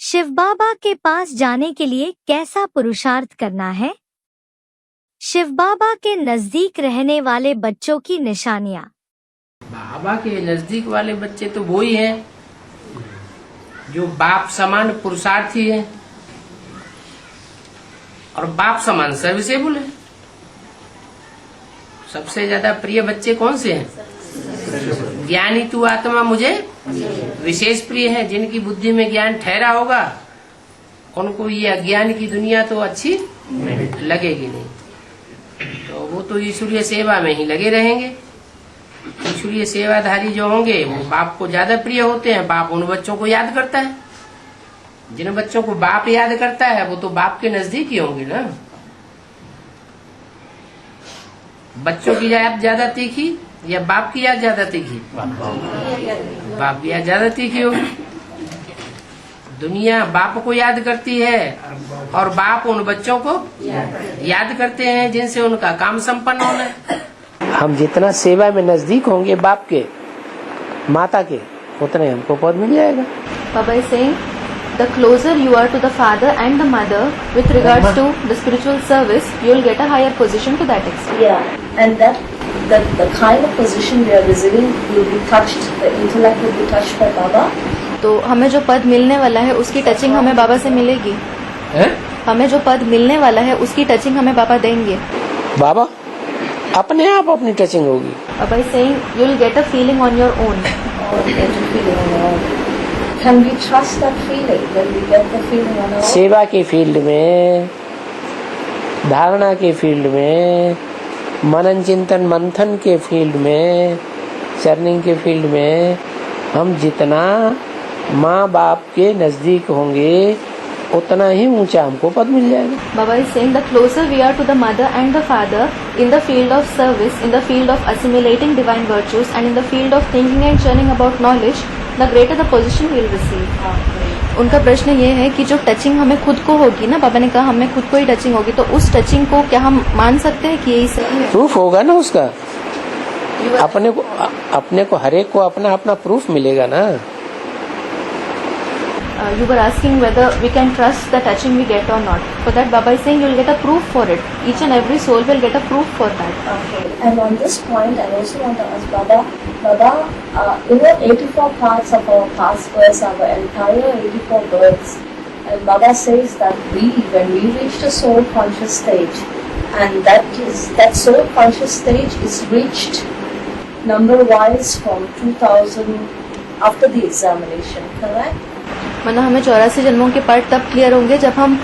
शिव बाबा के पास जाने के लिए कैसा पुरुषार्थ करना है? शिव बाबा के नजदीक रहने वाले बच्चों की निशानियाँ। बाबा के नजदीक वाले बच्चे तो वो ही हैं जो बाप समान पुरुषार्थी है और बाप समान सर्विसेबल है। सबसे ज्यादा प्रिय बच्चे कौन से हैं? ज्ञानी तू आत्मा मुझे विशेष प्रिय है। जिनकी बुद्धि में ज्ञान ठहरा होगा उनको ये अज्ञान की दुनिया तो अच्छी लगेगी नहीं, तो वो तो ईश्वरीय सेवा में ही लगे रहेंगे। ईश्वरीय सेवाधारी जो होंगे वो बाप को ज्यादा प्रिय होते हैं। बाप उन बच्चों को याद करता है। जिन बच्चों को बाप याद करता है वो तो बाप के नजदीक ही होंगे ना। बच्चों की याद ज्यादा तीखी या बाप की याद ज्यादा तीखी? बाप की याद ज्यादा तीखी होगी। दुनिया बाप को याद करती है और बाप उन बच्चों को याद करते हैं जिनसे उनका काम संपन्न होना है। हम जितना सेवा में नजदीक होंगे बाप के, माता के, उतने हमको पद मिल जाएगा। Baba is saying, the closer you are to the father and the mother with regards to the spiritual service, you will get a higher position to that extent. Yeah, and that the kind of position we are receiving will be touched, the intellect will be touched by Baba. तो हमें जो पद मिलने वाला है उसकी touching हमें बाबा से मिलेगी। हमें जो पद मिलने वाला है उसकी टचिंग हमें बाबा देंगे। बाबा अपने आप अपनी टचिंग होगी। Baba is saying, you will get a feeling on your own. Get a feeling on our own. Can we trust that feeling when we get the feeling on our own? सेवा के field में, धारणा के field में, मनन चिंतन मंथन के field में, चर्निंग के फील्ड में हम जितना माँ बाप के नजदीक होंगे उतना ही ऊंचा हमको पद मिल जाएगा। Baba is saying, the closer we are to the mother and the father in the field of service, in the field of assimilating divine virtues, and in the field of thinking and churning about knowledge, the greater the position we will receive. उनका प्रश्न ये है कि जो touching हमें खुद को होगी ना, बाबा ने कहा हमें खुद को ही टचिंग होगी, तो उस टचिंग को क्या हम मान सकते हैं कि यही सही है? प्रूफ होगा ना उसका। अपने को हर एक को अपना अपना प्रूफ मिलेगा ना। You were asking whether we can trust the touching we get or not. For that, Baba is saying you will get a proof for it. Each and every soul will get a proof for that. Okay. And on this point, I also want to ask Baba, 84 parts of our past births, our entire 84 births, and Baba says that when we reach the soul conscious stage, and that soul conscious stage is reached number-wise from 2000 after the examination, correct? मतलब हमें 84 जन्मों के part तब clear होंगे जब हम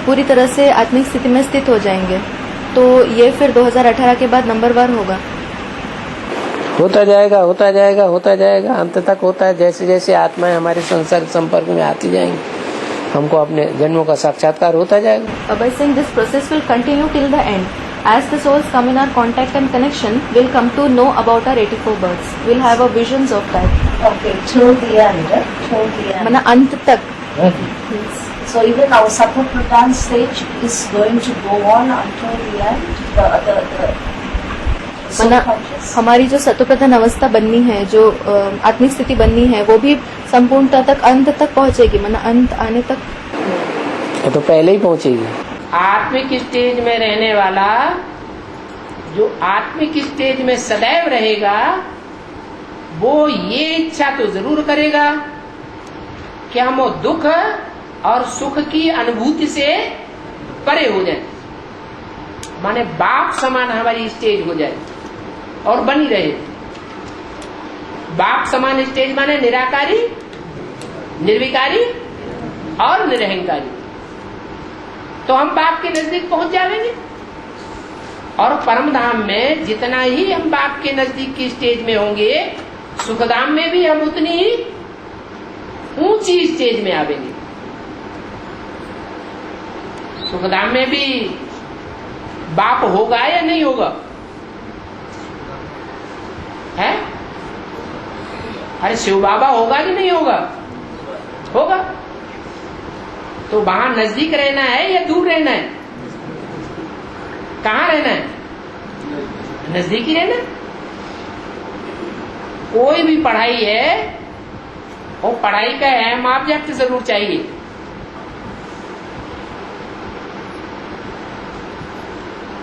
पूरी तरह से आत्मिक स्थिति में स्थित हो जाएंगे, तो ये फिर 2018 के बाद नंबरवार होगा। होता जाएगा अंत तक होता है। जैसे जैसे आत्माएं हमारे संसर्ग संपर्क में आती जाएंगी हमको अपने जन्मों का साक्षात्कार होता जाएगा। Baba is saying this process will continue till the end. As the souls come in our contact and connection, we'll come to know about our 84 births. We'll have our visions of that. Okay, till the end. मतलब अंत तक। Yes. So even our Sattva-Pradhan stage is going to go on until the end. The मतलब हमारी जो सत्वप्रधान अवस्था बननी है, जो आत्मिक स्थिति बननी है, वो भी संपूर्णता तक अंत तक पहुँचेगी। मतलब अंत आने तक तो पहले ही पहुँचेगी। आत्मिक स्टेज में रहने वाला जो आत्मिक स्टेज में सदैव रहेगा वो ये इच्छा तो जरूर करेगा कि हम दुख और सुख की अनुभूति से परे हो जाए, माने बाप समान हमारी स्टेज हो जाए और बनी रहे। बाप समान स्टेज माने निराकारी, निर्विकारी और निरहंकारी। तो हम बाप के नजदीक पहुंच जाएंगे और परम धाम में जितना ही हम बाप के नजदीक की स्टेज में होंगे, सुखधाम में भी हम उतनी ही ऊंची स्टेज में आवेंगे। सुखधाम में भी बाप होगा या नहीं होगा? है? अरे शिव बाबा होगा कि नहीं होगा? होगा। तो वहां नजदीक रहना है या दूर रहना है? कहाँ रहना है? नजदीक ही रहना। कोई भी पढ़ाई है वो पढ़ाई का अहम ऑब्जेक्ट जरूर चाहिए।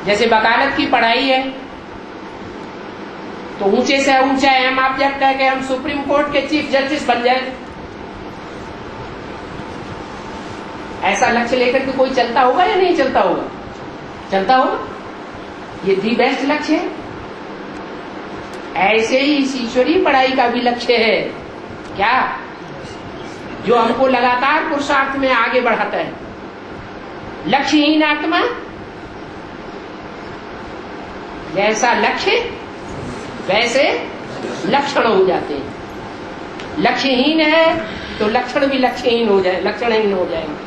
जैसे वकालत की पढ़ाई है तो ऊंचे से ऊंचा एम ऑब्जेक्ट है कि हम सुप्रीम कोर्ट के चीफ जस्टिस बन जाए। ऐसा लक्ष्य लेकर के कोई चलता होगा या नहीं चलता होगा? चलता होगा। ये दी बेस्ट लक्ष्य है। ऐसे ही इस ईश्वरीय पढ़ाई का भी लक्ष्य है क्या, जो हमको लगातार पुरुषार्थ में आगे बढ़ाता है। लक्ष्यहीन आत्मा, जैसा लक्ष्य वैसे लक्षण हो जाते हैं। लक्ष्यहीन है तो लक्षण भी लक्ष्यहीन हो जाए, लक्षणहीन हो जाएंगे।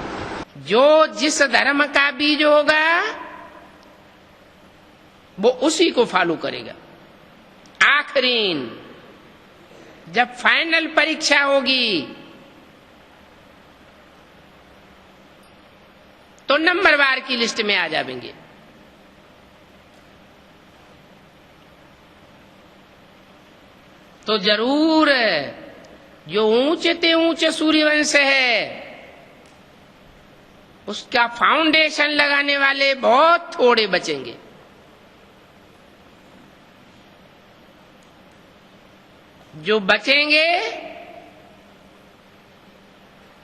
जो जिस धर्म का बीज होगा वो उसी को फॉलो करेगा। आखिरीन जब फाइनल परीक्षा होगी तो नंबरवार की लिस्ट में आ जाएंगे। तो जरूर जो ऊंचे ते ऊंचे सूर्यवंश है उसका फाउंडेशन लगाने वाले बहुत थोड़े बचेंगे। जो बचेंगे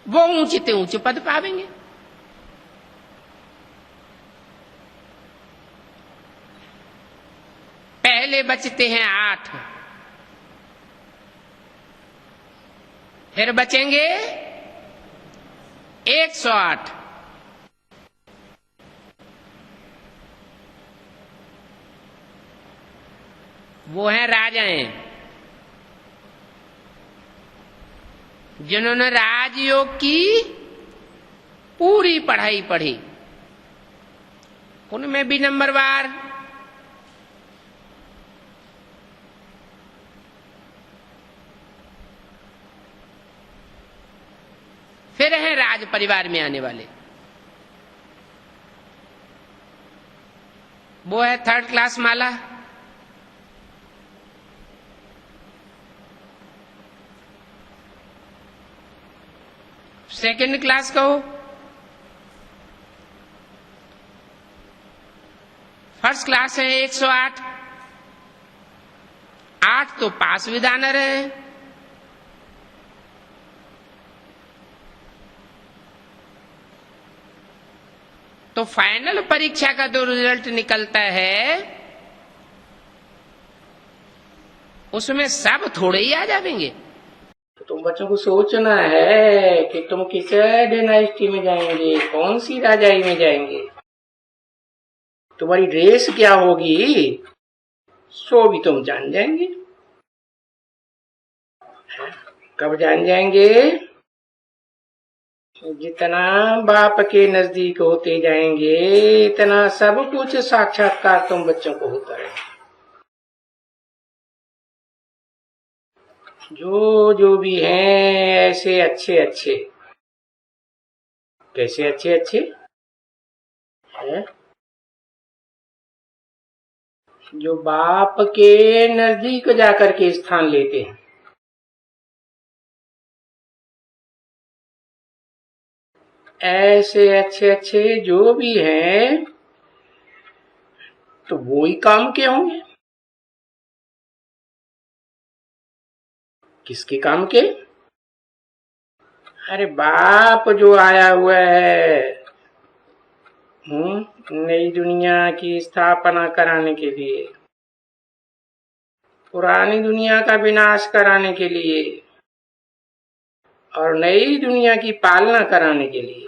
वो ऊंचे ते ऊंचे पद पावेंगे। पहले बचते हैं 8, फिर बचेंगे 108, वो हैं राजाएं जिन्होंने राजयोग की पूरी पढ़ाई पढ़ी। उनमें भी नंबरवार। फिर हैं राज परिवार में आने वाले, वो है 3rd क्लास माला। सेकंड क्लास कहो, फर्स्ट क्लास है 108, 8 तो पास विधानर है। तो फाइनल परीक्षा का जो रिजल्ट निकलता है उसमें सब थोड़े ही आ जाएंगे। तो तुम बच्चों को सोचना है कि तुम किस डायनेस्टी में जाएंगे, कौन सी राजाई में जाएंगे, तुम्हारी ड्रेस क्या होगी, सो भी तुम जान जाएंगे। कब जान जाएंगे? जितना बाप के नजदीक होते जाएंगे इतना सब कुछ साक्षात्कार तुम बच्चों को होता है। जो भी हैं ऐसे अच्छे अच्छे, कैसे अच्छे अच्छे है, जो बाप के नजदीक जाकर के स्थान लेते हैं। ऐसे अच्छे अच्छे जो भी हैं तो वो ही काम के होंगे। किसके काम के? अरे बाप जो आया हुआ है नई दुनिया की स्थापना कराने के लिए, पुरानी दुनिया का विनाश कराने के लिए और नई दुनिया की पालना कराने के लिए।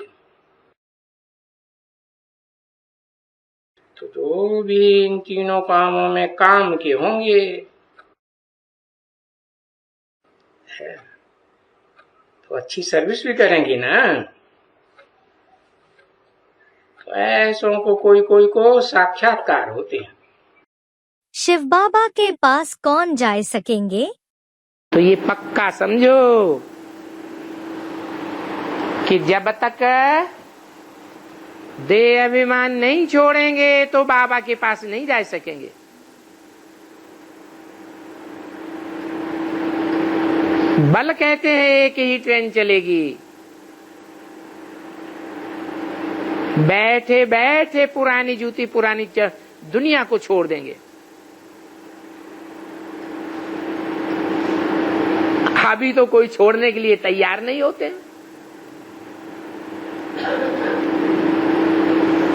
तो जो भी इन तीनों कामों में काम के होंगे तो अच्छी सर्विस भी करेंगे ना। तो ऐसों को कोई कोई को साक्षात्कार होते हैं। शिव बाबा के पास कौन जा सकेंगे? तो ये पक्का समझो कि जब तक देह अभिमान नहीं छोड़ेंगे तो बाबा के पास नहीं जा सकेंगे। बल कहते हैं एक ही ट्रेन चलेगी, बैठे बैठे पुरानी जूती पुरानी दुनिया को छोड़ देंगे। अभी तो कोई छोड़ने के लिए तैयार नहीं होते।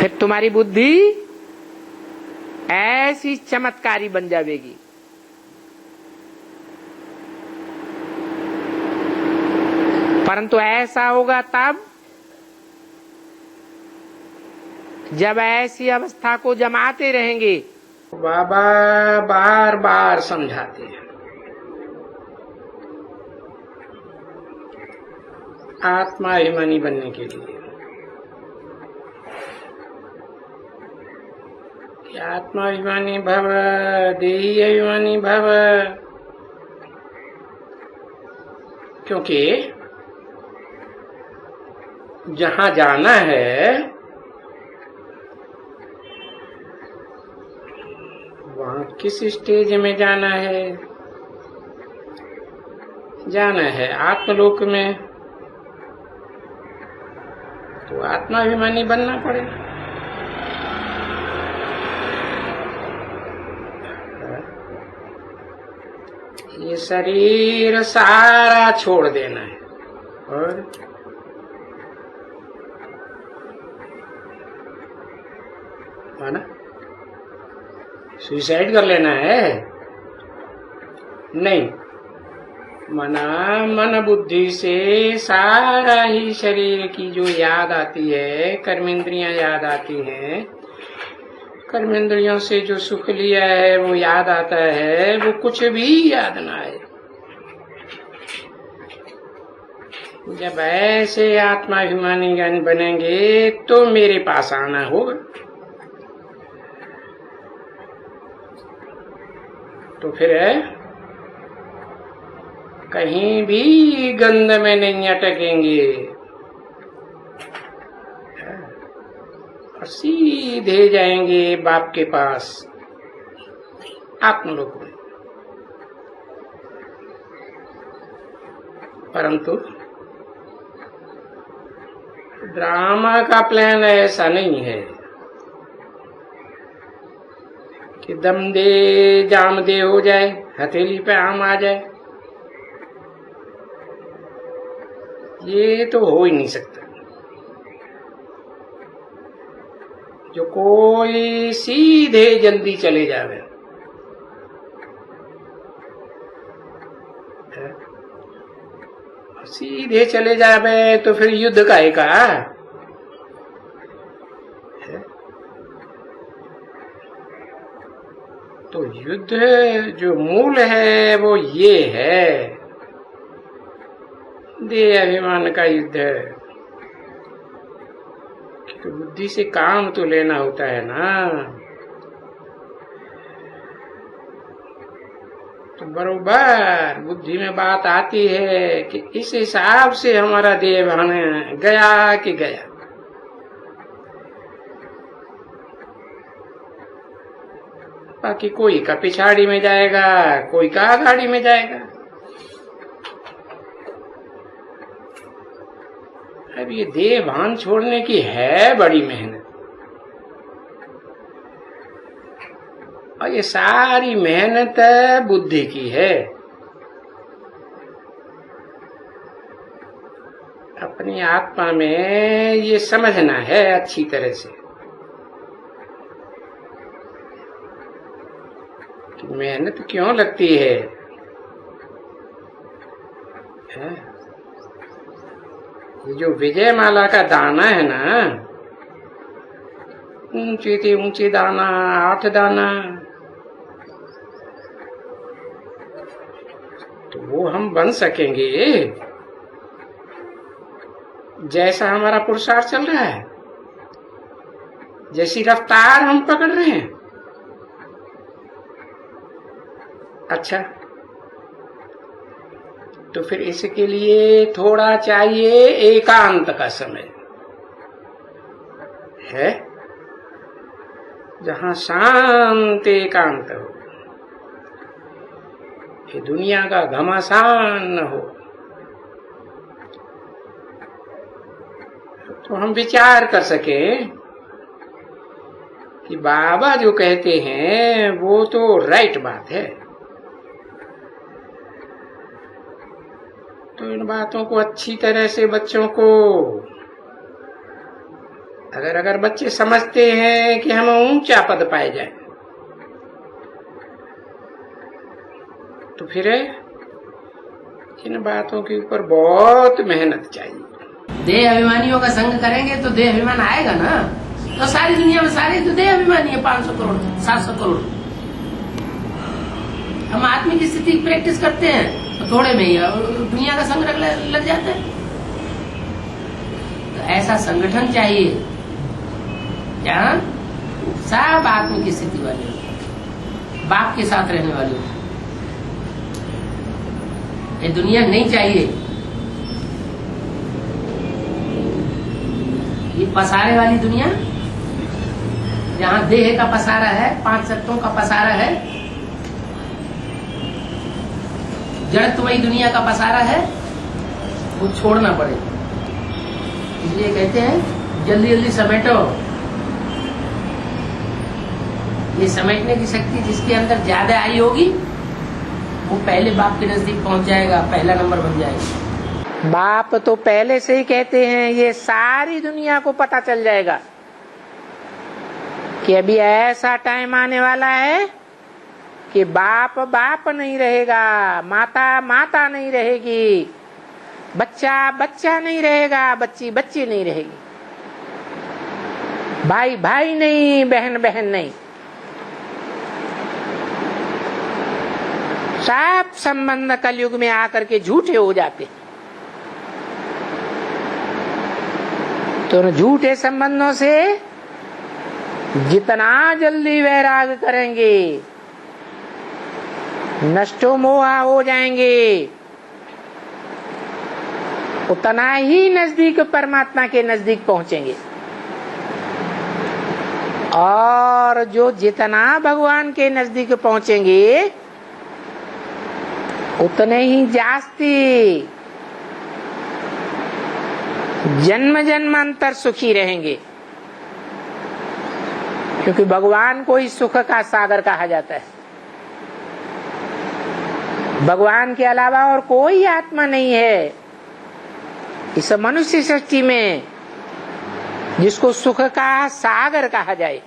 फिर तुम्हारी बुद्धि ऐसी चमत्कारी बन जाएगी, परंतु ऐसा होगा तब जब ऐसी अवस्था को जमाते रहेंगे। बाबा बार बार समझाते हैं, आत्मा अभिमानी बनने के लिए कि आत्मा अभिमानी भव, देही अभिमानी भव, क्योंकि जहां जाना है वहां किस स्टेज में जाना है? जाना है आत्मलोक में, तो आत्माभिमानी बनना पड़ेगा। ये शरीर सारा छोड़ देना है और माना सुसाइड कर लेना है? नहीं, मना मन बुद्धि से सारा ही शरीर की जो याद आती है, कर्मेंद्रियां याद आती हैं, कर्मेंद्रियों से जो सुख लिया है वो याद आता है, वो कुछ भी याद ना आए। जब ऐसे आत्माभिमानी ज्ञान बनेंगे तो मेरे पास आना होगा। तो फिर कहीं भी गंध में नहीं अटकेंगे और सीधे जाएंगे बाप के पास आत्मलोक में। परंतु ड्रामा का प्लान ऐसा नहीं है कि दम दे जाम दे हो जाए, हथेली पे आम आ जाए। ये तो हो ही नहीं सकता। जो कोई सीधे जल्दी चले जावे, सीधे चले जावे तो फिर युद्ध काहे का? तो युद्ध जो मूल है वो ये है, देह अभिमान का युद्ध है। तो बुद्धि से काम तो लेना होता है ना। तो बरोबर बुद्धि में बात आती है कि इस हिसाब से हमारा देह भान गया कि गया। बाकी कोई का पिछाड़ी में जाएगा, कोई का आगाड़ी में जाएगा। अब ये देह भान छोड़ने की है बड़ी मेहनत, और ये सारी मेहनत बुद्धि की है। अपनी आत्मा में ये समझना है अच्छी तरह से कि मेहनत क्यों लगती है। ये जो विजय माला का दाना है ना, ऊंचे से ऊंचे दाना, 8 दाना, तो वो हम बन सकेंगे जैसा हमारा पुरुषार्थ चल रहा है, जैसी रफ्तार हम पकड़ रहे हैं। अच्छा, तो फिर इसके लिए थोड़ा चाहिए एकांत का समय है, जहां शांत एकांत हो, ये दुनिया का घमासान न हो। तो हम विचार कर सके कि बाबा जो कहते हैं वो तो राइट बात है, तो इन बातों को अच्छी तरह से बच्चों को अगर बच्चे समझते हैं कि हम ऊंचा पद पाए जाए, तो फिर इन बातों के ऊपर बहुत मेहनत चाहिए। देह अभिमानियों का संग करेंगे तो देह अभिमान आएगा ना। तो सारी दुनिया में सारे तो देह अभिमानी है, 500 करोड़ 700 करोड़। हम आत्मिक की स्थिति की प्रैक्टिस करते हैं तो थोड़े में ही दुनिया का संग लग जाता है। तो ऐसा संगठन चाहिए जहाँ सब आत्मिक की स्थिति वाले हो, बाप के साथ रहने वाले हो। ये दुनिया नहीं चाहिए, ये पसारे वाली दुनिया जहाँ देह का पसारा है, 5 तत्वों का पसारा है, जड़त्वमयी दुनिया का पसारा है, वो छोड़ना पड़ेगा। इसलिए कहते हैं जल्दी जल्दी समेटो। ये समेटने की शक्ति जिसके अंदर ज्यादा आई होगी वो पहले बाप के नजदीक पहुंच जाएगा, पहला नंबर बन जाएगा। बाप तो पहले से ही कहते हैं ये सारी दुनिया को पता चल जाएगा कि अभी ऐसा टाइम आने वाला है कि बाप बाप नहीं रहेगा, माता माता नहीं रहेगी, बच्चा बच्चा नहीं रहेगा, बच्ची बच्ची नहीं रहेगी, भाई भाई नहीं, बहन बहन नहीं, सब संबंध कलयुग में आकर के झूठे हो जाते। तो झूठे संबंधों से जितना जल्दी वैराग करेंगे, नष्टो मोहा हो जाएंगे, उतना ही नजदीक परमात्मा के नजदीक पहुंचेंगे। और जो जितना भगवान के नजदीक पहुंचेंगे उतने ही जास्ती जन्म जन्मांतर सुखी रहेंगे, क्योंकि भगवान को ही सुख का सागर कहा जाता है। भगवान के अलावा और कोई आत्मा नहीं है इस मनुष्य सृष्टि में जिसको सुख का सागर कहा जाए,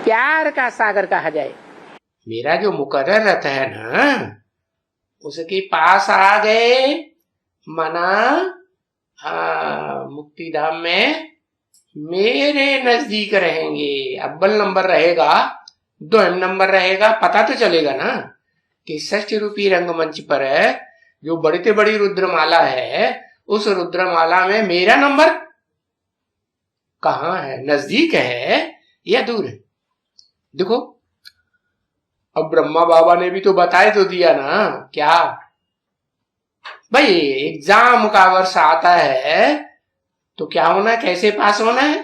प्यार का सागर कहा जाए। मेरा जो मुकर्रर रहता है ना, उसके पास आ गए मना मुक्ति धाम में मेरे नजदीक रहेंगे। अव्वल नंबर रहेगा, 2 नंबर रहेगा, पता तो चलेगा ना कि षष्ठ रूपी रंगमंच पर है जो बड़ी से बड़ी रुद्रमाला है, उस रुद्रमाला में मेरा नंबर कहाँ है, नजदीक है या दूर है। देखो अब ब्रह्मा बाबा ने भी तो बताए तो दिया ना, क्या भाई एग्जाम का वर्ष आता है तो क्या होना है, कैसे पास होना है,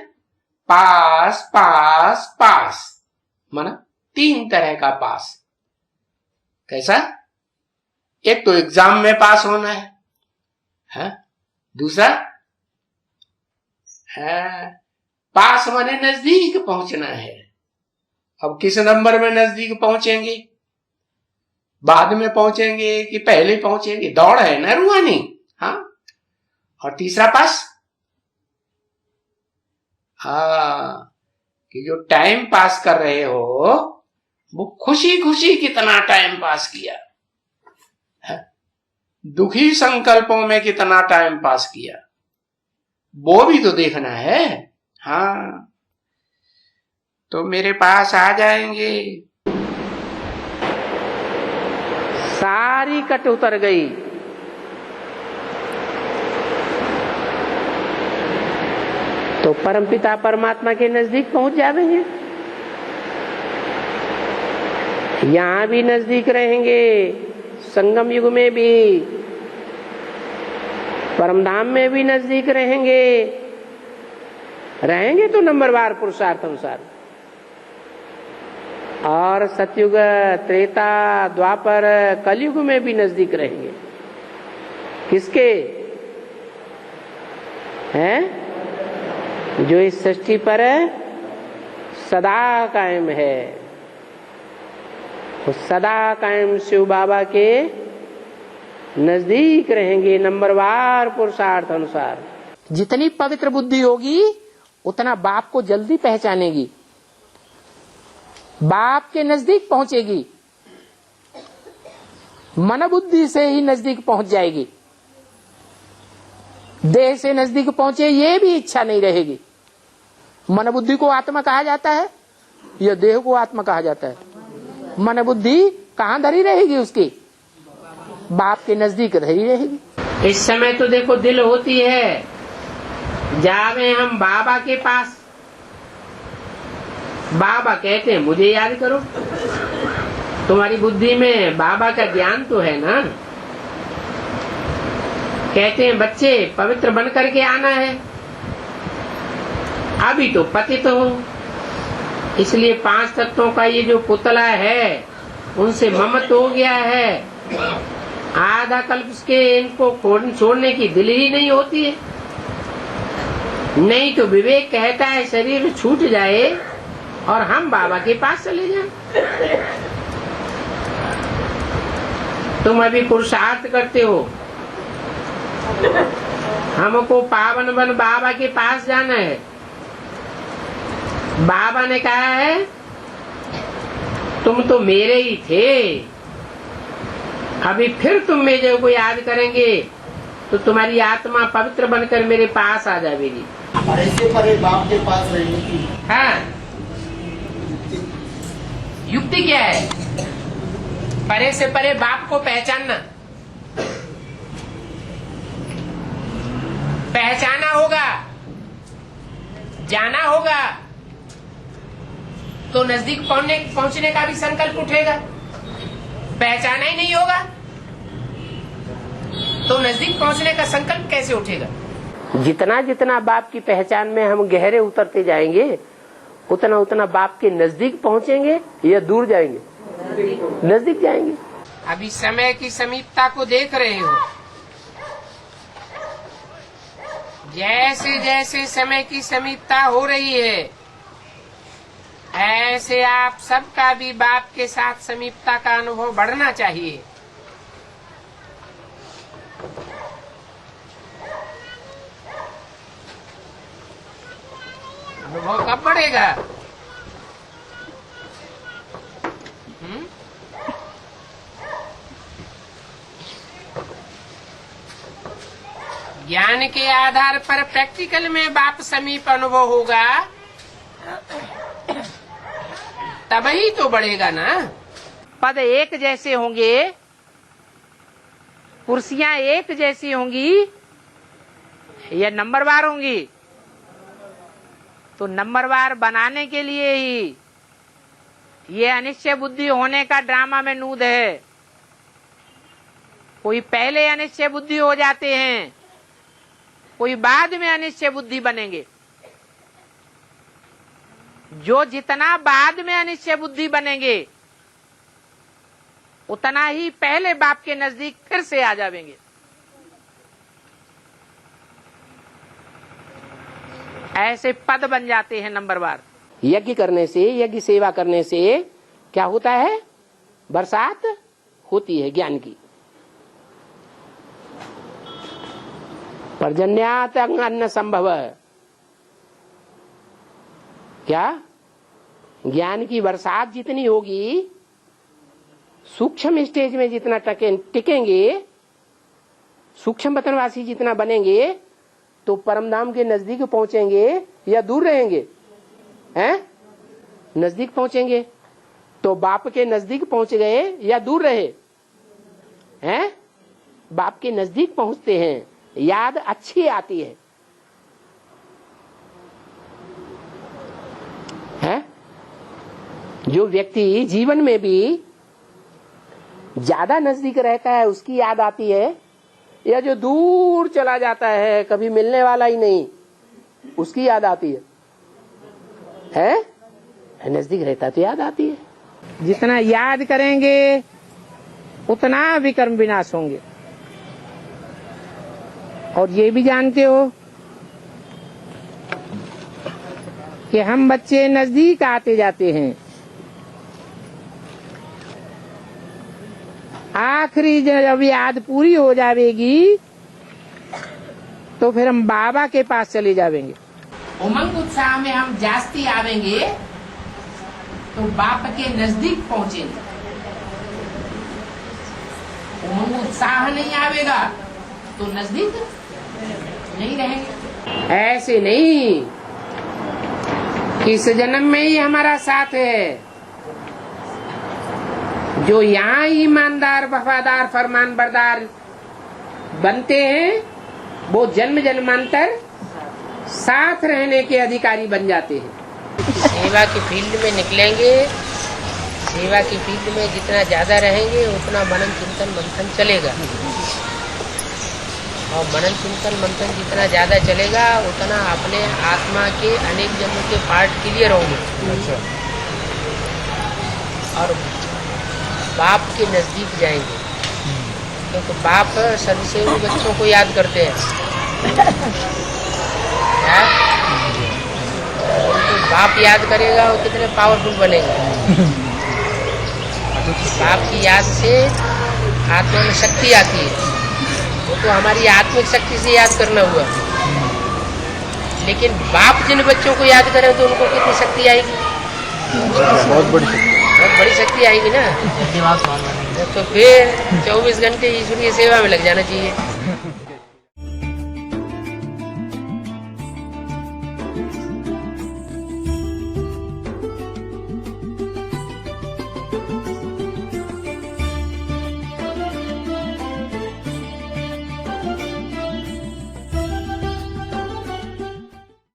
पास पास पास, माना 3 तरह का पास। कैसा, एक तो एग्जाम में पास होना है, दूसरा है पास माने नजदीक पहुंचना है। अब किस नंबर में नजदीक पहुंचेंगे, बाद में पहुंचेंगे कि पहले पहुंचेंगे, दौड़ है ना रूहानी। हाँ, और तीसरा पास कि जो टाइम पास कर रहे हो वो खुशी खुशी कितना टाइम पास किया है, दुखी संकल्पों में कितना टाइम पास किया, वो भी तो देखना है। हाँ, तो मेरे पास आ जाएंगे। सारी कट उतर गई, तो परमपिता परमात्मा के नजदीक पहुंच जाएंगे। यहां भी नजदीक रहेंगे, संगम युग में भी, परमधाम में भी नजदीक रहेंगे। रहेंगे तो नंबरवार पुरुषार्थ अनुसार, और सतयुग, त्रेता, द्वापर, कलयुग में भी नजदीक रहेंगे। किसके हैं, जो इस सृष्टि पर सदा कायम है। तो सदा कायम शिव बाबा के नजदीक रहेंगे नंबरवार पुरुषार्थ अनुसार। जितनी पवित्र बुद्धि होगी उतना बाप को जल्दी पहचानेगी, बाप के नजदीक पहुंचेगी, मन बुद्धि से ही नजदीक पहुंच जाएगी। देह से नजदीक पहुंचे ये भी इच्छा नहीं रहेगी। मन बुद्धि को आत्मा कहा जाता है या देह को आत्मा कहा जाता है? मन बुद्धि कहाँ धरी रहेगी उसकी? बाप के नजदीक धरी रहेगी। इस समय तो देखो दिल होती है जावे हम बाबा के पास, बाबा कहते हैं मुझे याद करो। तुम्हारी बुद्धि में बाबा का ज्ञान तो है ना। कहते हैं बच्चे पवित्र बन करके आना है, अभी तो पतित हो, इसलिए 5 तत्वों का ये जो पुतला है उनसे ममत हो गया है। आधा कल्प के इनको छोड़ने की दिल ही नहीं होती है। नहीं तो विवेक कहता है शरीर छूट जाए और हम बाबा के पास चले जाएं। तुम अभी पुरुषार्थ करते हो, हमको पावन बन बाबा के पास जाना है। बाबा ने कहा है तुम तो मेरे ही थे, अभी फिर तुम मेरे को याद करेंगे तो तुम्हारी आत्मा पवित्र बनकर मेरे पास आ जाएगी। परे से परे बाप के पास रहने की हाँ, युक्ति क्या है? परे से परे बाप को पहचानना, पहचाना होगा, जाना होगा तो नजदीक पहुंचने का भी संकल्प उठेगा। पहचाना ही नहीं होगा तो नजदीक पहुंचने का संकल्प कैसे उठेगा? जितना जितना बाप की पहचान में हम गहरे उतरते जाएंगे उतना उतना बाप के नजदीक पहुंचेंगे या दूर जाएंगे? नजदीक जाएंगे। अभी समय की समीपता को देख रहे हो। जैसे जैसे समय की समीपता हो रही है ऐसे आप सबका भी बाप के साथ समीपता का अनुभव बढ़ना चाहिए। अनुभव कब बढ़ेगा? ज्ञान के आधार पर प्रैक्टिकल में बाप समीप अनुभव होगा तभी तो बढ़ेगा ना। पद एक जैसे होंगे, कुर्सियां एक जैसी होंगी या नंबरवार होंगी? तो नंबरवार बनाने के लिए ही ये अनिश्चय बुद्धि होने का ड्रामा में नूद है। कोई पहले अनिश्चय बुद्धि हो जाते हैं, कोई बाद में अनिश्चय बुद्धि बनेंगे। जो जितना बाद में अनिश्चय बुद्धि बनेंगे उतना ही पहले बाप के नजदीक फिर से आ जाएंगे। ऐसे पद बन जाते हैं नंबरवार। यज्ञ करने से, यज्ञ सेवा करने से क्या होता है? बरसात होती है ज्ञान की। पर्जन्यात अन्न संभव। क्या? ज्ञान की बरसात जितनी होगी, सूक्ष्म स्टेज में जितना टिकेंगे, सूक्ष्म वतनवासी जितना बनेंगे तो परमधाम के नजदीक पहुंचेंगे या दूर रहेंगे? हैं? नजदीक पहुंचेंगे। तो बाप के नजदीक पहुंच गए या दूर रहे? हैं? बाप के नजदीक पहुंचते हैं, याद अच्छी आती है। हैं? जो व्यक्ति जीवन में भी ज्यादा नजदीक रहता है उसकी याद आती है, या जो दूर चला जाता है कभी मिलने वाला ही नहीं उसकी याद आती है? हैं? नजदीक रहता तो याद आती है। जितना याद करेंगे उतना विकर्म विनाश होंगे। और ये भी जानते हो कि हम बच्चे नजदीक आते जाते हैं। आखिरी जब याद पूरी हो जाएगी तो फिर हम बाबा के पास चले जाएंगे। उमंग उत्साह में हम जास्ती आवेंगे तो बाप के नजदीक पहुंचेंगे। उमंग उत्साह नहीं आवेगा तो नजदीक नहीं रहेंगे। ऐसे नहीं कि इस जन्म में ही हमारा साथ है। जो यहाँ ईमानदार, वफादार, फरमान बरदार बनते हैं वो जन्म जन्मांतर साथ रहने के अधिकारी बन जाते हैं। सेवा की फील्ड में निकलेंगे, सेवा की फील्ड में जितना ज्यादा रहेंगे उतना मनन चिंतन मंथन चलेगा, और मनन चिंतन मंथन जितना ज्यादा चलेगा उतना अपने आत्मा के अनेक जन्मों के पार्ट क्लियर होंगे और बाप के नजदीक जाएंगे। क्योंकि बाप सर्वसेवी बच्चों को याद करते हैं। उनको बाप याद करेगा वो कितने पावरफुल बनेंगे। बाप की याद से आत्मा में शक्ति आती है। वो तो हमारी आत्मिक शक्ति से याद करना हुआ, लेकिन बाप जिन बच्चों को याद करें तो उनको कितनी शक्ति आएगी? बहुत बड़ी शक्ति आएगी ना। तो फिर 24 घंटे ईश्वर की सेवा में लग जाना चाहिए।